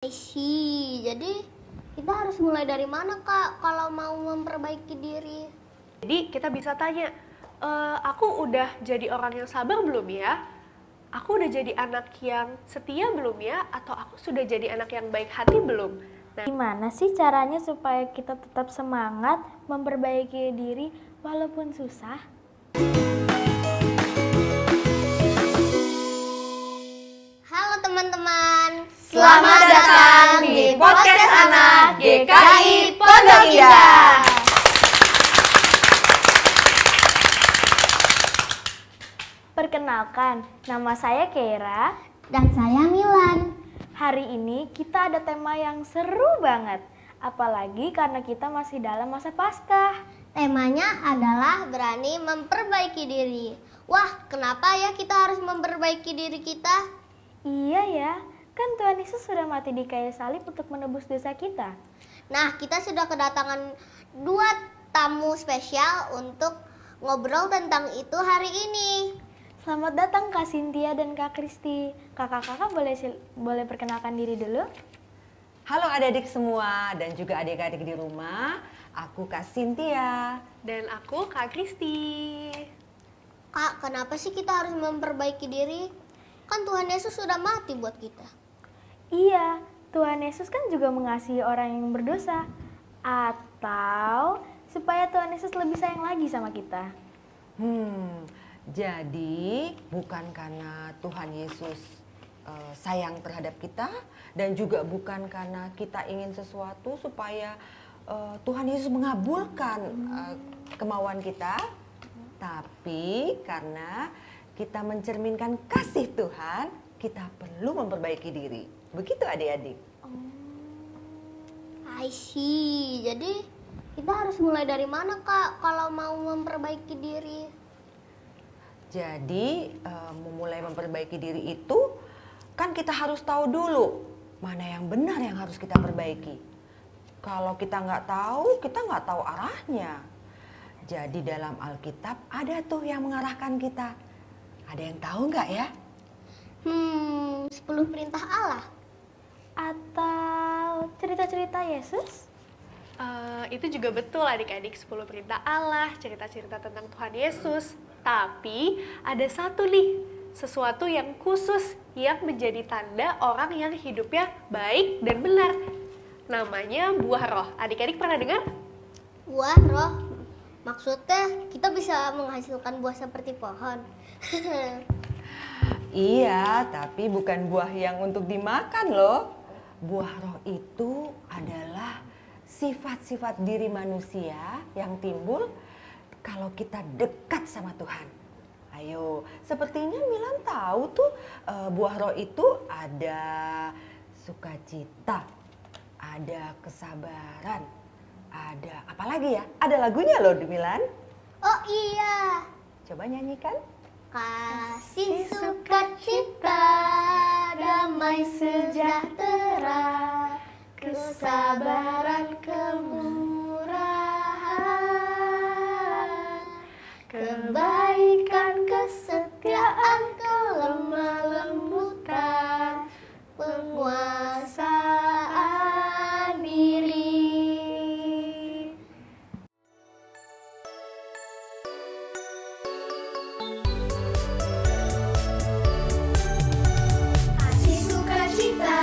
Jadi kita harus mulai dari mana Kak kalau mau memperbaiki diri? Jadi kita bisa tanya, aku udah jadi orang yang sabar belum ya? Aku udah jadi anak yang setia belum ya? Atau aku sudah jadi anak yang baik hati belum? Nah, Gimana sih caranya supaya kita tetap semangat memperbaiki diri walaupun susah? Halo teman-teman, Selamat datang di Podcast Anak GKI Pondok Indah. Perkenalkan, nama saya Keira. dan saya Milan. Hari ini kita ada tema yang seru banget. Apalagi karena kita masih dalam masa Paskah. Temanya adalah berani memperbaiki diri. Wah, kenapa ya kita harus memperbaiki diri kita? Iya ya, kan Tuhan Yesus sudah mati di kayu salib untuk menebus dosa kita. Nah, kita sudah kedatangan 2 tamu spesial untuk ngobrol tentang itu hari ini. Selamat datang Kak Cynthia dan Kak Kristi. Kakak-kakak boleh perkenalkan diri dulu? Halo adik-adik semua dan juga adik-adik di rumah. Aku Kak Cynthia. dan aku Kak Kristi. Kak, kenapa sih kita harus memperbaiki diri? Kan Tuhan Yesus sudah mati buat kita. Iya, Tuhan Yesus kan juga mengasihi orang yang berdosa. Atau supaya Tuhan Yesus lebih sayang lagi sama kita. Jadi bukan karena Tuhan Yesus sayang terhadap kita dan juga bukan karena kita ingin sesuatu supaya Tuhan Yesus mengabulkan kemauan kita, tapi karena kita mencerminkan kasih Tuhan, kita perlu memperbaiki diri. Begitu adik-adik. I see. Jadi kita harus mulai dari mana Kak kalau mau memperbaiki diri? Jadi memulai memperbaiki diri itu kan kita harus tahu dulu mana yang benar yang harus kita perbaiki. Kalau kita nggak tahu arahnya. Jadi dalam Alkitab ada tuh yang mengarahkan kita. Ada yang tahu nggak ya? 10 perintah Allah. Atau cerita-cerita Yesus? Itu juga betul adik-adik, 10 perintah Allah, cerita-cerita tentang Tuhan Yesus. Tapi ada satu nih, sesuatu yang khusus yang menjadi tanda orang yang hidupnya baik dan benar. Namanya buah roh. Adik-adik pernah dengar? Buah roh. Maksudnya kita bisa menghasilkan buah seperti pohon. Iya, tapi bukan buah yang untuk dimakan loh. Buah roh itu adalah sifat-sifat diri manusia yang timbul kalau kita dekat sama Tuhan. Ayo, sepertinya Milan tahu tuh buah roh itu ada sukacita, ada kesabaran, ada apa lagi ya? Ada lagunya loh di Milan. Oh iya. Coba nyanyikan. Kasih, sukacita, damai sejahtera, kesabaran, kemurahan, kebaikan, kesetiaan, kelemah lembutan, penguasaan diri. Kasih, sukacita,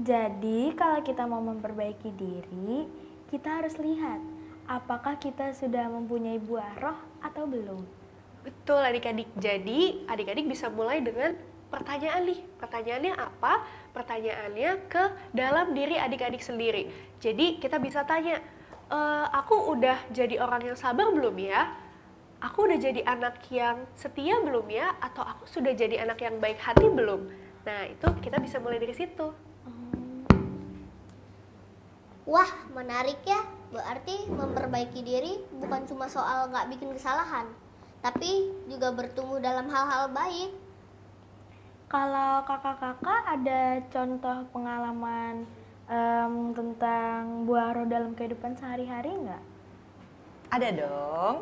Jadi kalau kita mau memperbaiki diri, kita harus lihat apakah kita sudah mempunyai buah roh atau belum. Betul adik-adik. Jadi adik-adik bisa mulai dengan pertanyaan nih. Pertanyaannya apa? Pertanyaannya ke dalam diri adik-adik sendiri. Jadi kita bisa tanya, aku udah jadi orang yang sabar belum ya? Aku udah jadi anak yang setia belum ya? Atau aku sudah jadi anak yang baik hati belum? Nah itu kita bisa mulai dari situ. Wah, menarik ya. Berarti memperbaiki diri bukan cuma soal nggak bikin kesalahan, tapi juga bertumbuh dalam hal-hal baik. Kalau kakak-kakak ada contoh pengalaman tentang buah roh dalam kehidupan sehari-hari nggak? Ada dong.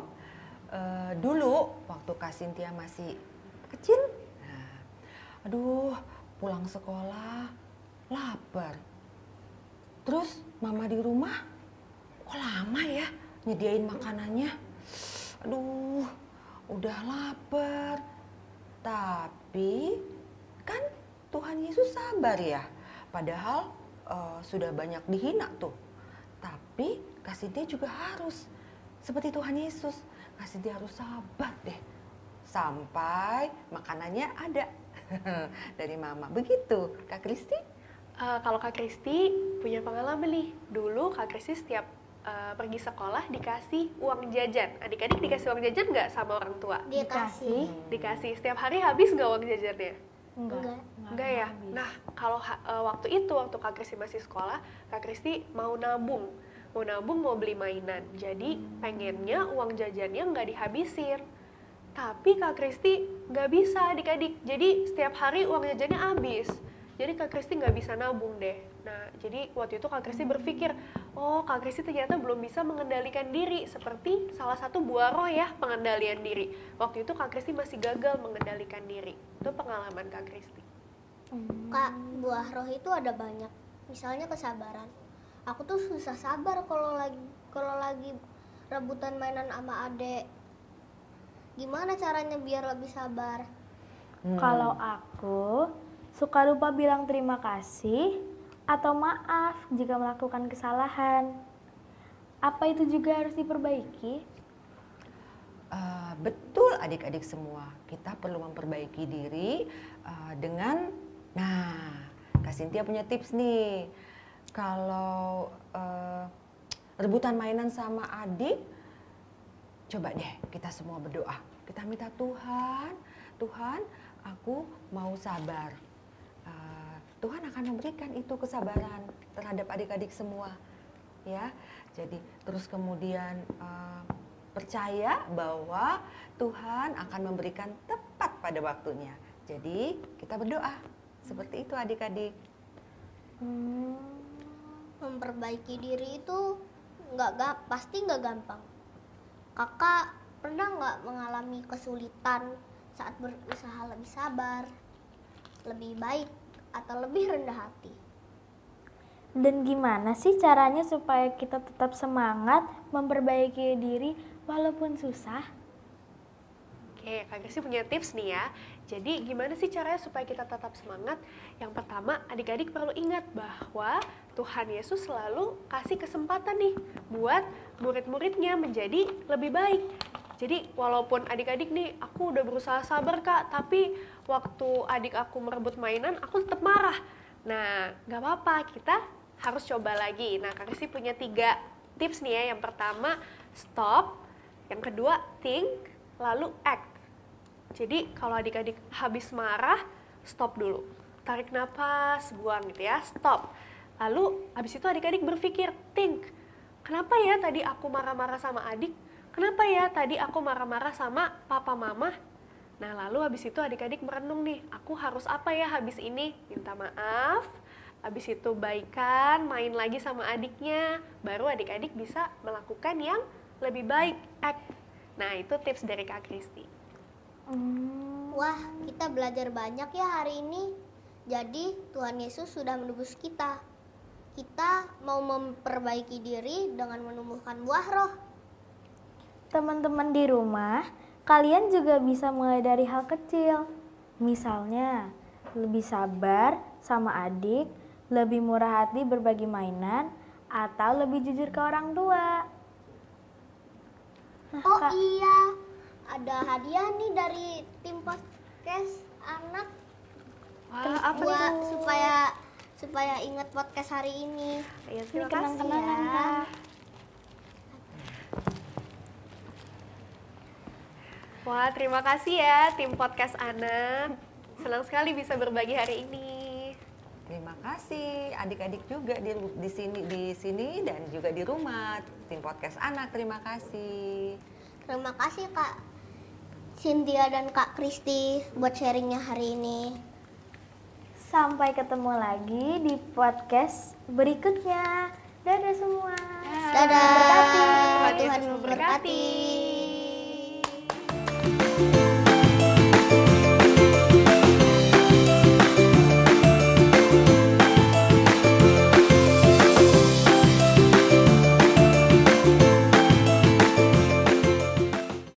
Dulu waktu Kak Cynthia masih kecil, aduh pulang sekolah lapar. Terus mama di rumah, kok lama ya nyediain makanannya. Aduh, udah lapar. Tapi kan Tuhan Yesus sabar ya. Padahal sudah banyak dihina tuh. Tapi Kak Cynthia juga harus seperti Tuhan Yesus. Kak Cynthia harus sabar deh. Sampai makanannya ada dari mama. Begitu Kak Kristi? Kalau Kak Kristi punya pengalaman nih. Dulu Kak Kristi setiap pergi sekolah dikasih uang jajan. Adik-adik dikasih uang jajan nggak sama orang tua? Dikasih. Dikasih. Setiap hari habis nggak uang jajannya? Enggak ya? habis. Nah, kalau waktu Kak Kristi masih sekolah, Kak Kristi mau nabung. Mau beli mainan. Jadi pengennya uang jajannya nggak dihabisin. Tapi Kak Kristi nggak bisa adik-adik. Jadi setiap hari uang jajannya habis. Jadi Kak Kristi nggak bisa nabung deh. Nah, jadi waktu itu Kak Kristi berpikir, oh Kak Kristi ternyata belum bisa mengendalikan diri. Seperti salah satu buah roh ya, pengendalian diri. Waktu itu Kak Kristi masih gagal mengendalikan diri. Itu pengalaman Kak Kristi. Kak, buah roh itu ada banyak. Misalnya kesabaran. Aku tuh susah sabar kalau lagi rebutan mainan sama adek. Gimana caranya biar lebih sabar? Kalau aku suka lupa bilang terima kasih atau maaf jika melakukan kesalahan. Apa itu juga harus diperbaiki? Betul adik-adik semua. Kita perlu memperbaiki diri dengan, Kak Cynthia punya tips nih. Kalau rebutan mainan sama adik, coba deh kita semua berdoa. Kita minta Tuhan aku mau sabar. Tuhan akan memberikan itu kesabaran terhadap adik-adik semua. Ya, jadi terus kemudian percaya bahwa Tuhan akan memberikan tepat pada waktunya. Jadi kita berdoa seperti itu adik-adik. Memperbaiki diri itu pasti nggak gampang. Kakak pernah nggak mengalami kesulitan saat berusaha lebih sabar, lebih baik, atau lebih rendah hati? Dan gimana sih caranya supaya kita tetap semangat memperbaiki diri walaupun susah? Oke, Kak Kristi punya tips nih ya. Jadi gimana sih caranya supaya kita tetap semangat? Yang pertama, adik-adik perlu ingat bahwa Tuhan Yesus selalu kasih kesempatan nih buat murid-muridnya menjadi lebih baik. Jadi walaupun adik-adik nih, aku udah berusaha sabar Kak, tapi waktu adik aku merebut mainan, aku tetap marah. Nah, gak apa-apa, kita harus coba lagi. Nah, Kak Kristi punya 3 tips nih ya. Yang pertama, stop. Yang kedua, think. Lalu act. Jadi kalau adik-adik habis marah, stop dulu. Tarik napas, buang gitu ya, stop. Lalu habis itu adik-adik berpikir, think. Kenapa ya tadi aku marah-marah sama adik? Kenapa ya tadi aku marah-marah sama papa mama? Nah lalu habis itu adik-adik merenung nih, aku harus apa ya habis ini? Minta maaf, habis itu baikan, main lagi sama adiknya. Baru adik-adik bisa melakukan yang lebih baik, act. Nah itu tips dari Kak Kristi. Wah, kita belajar banyak ya hari ini. Jadi Tuhan Yesus sudah menebus kita. Kita mau memperbaiki diri dengan menumbuhkan buah roh. Teman-teman di rumah, kalian juga bisa mulai dari hal kecil. Misalnya, lebih sabar sama adik, Lebih murah hati berbagi mainan atau lebih jujur ke orang tua? Nah, Oh Kak, iya, ada hadiah nih dari tim podcast anak Wah, apa buat tuh? supaya ingat podcast hari ini. Ayo, ini terima kasih kenang-kenangan, ya. Kak. Wah, terima kasih ya tim podcast anak. Senang sekali bisa berbagi hari ini. Terima kasih adik-adik juga di sini dan juga di rumah. Tim podcast anak, terima kasih. Terima kasih Kak Cynthia dan Kak Kristi buat sharingnya hari ini. Sampai ketemu lagi di podcast berikutnya. Dadah semua. Dadah.